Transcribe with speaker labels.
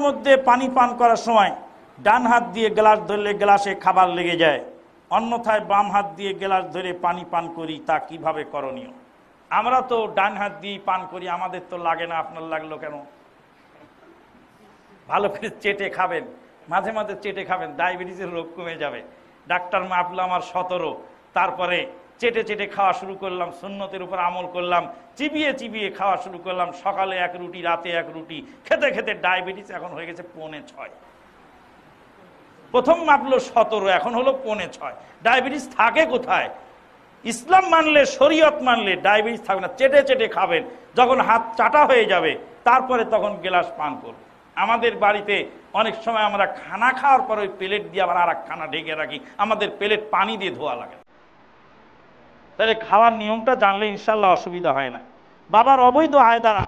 Speaker 1: মধ্যে পানি পান করার সময় ডান হাত দিয়ে গ্লাস ধরলে গ্লাসে খাবার লেগে যায়, অন্যথায় বাম হাত দিয়ে গ্লাস ধরে পানি পান করি, তা কিভাবে করণীয়? আমরা তো ডান হাত দিয়ে পান করি, আমাদের তো লাগে না, আপনার লাগলো কেন? ভালো করে চেটে খাবেন, মাঝে মাঝে চেটে খাবেন, ডায়াবেটিসের রোগ কমে যাবে। ডাক্তার মাপলো আমার 17, তারপরে চেটে চেটে খাওয়া শুরু করলাম, সুন্নতের উপর আমল করলাম, চিবিয়ে চিবিয়ে খাওয়া শুরু করলাম, সকালে 1 রুটি, রাতে 1 রুটি, খেতে খেতে ডায়াবেটিস এখন হয়ে গেছে 5.6। প্রথম মাপলো 17, এখন হলো 5.6। ডায়াবেটিস থাকে কোথায়? ইসলাম মানলে, শরীয়ত মানলে ডায়াবেটিস থাকবে না। চেটে চেটে খাবেন, যখন হাত চাটা হয়ে যাবে তারপরে তখন গ্লাস পান করবেন। আমাদের বাড়িতে অনেক সময় আমরা খানা খাওয়ার পর ওই প্লেট দিয়ে আবার আর এক খানা ঢেকে রাখি, আমাদের প্লেট পানি দিয়ে ধোয়া লাগে। তাহলে খাওয়ার নিয়মটা জানলে ইনশাল্লাহ অসুবিধা হয় না। বাবার অবৈধ আয় দ্বারা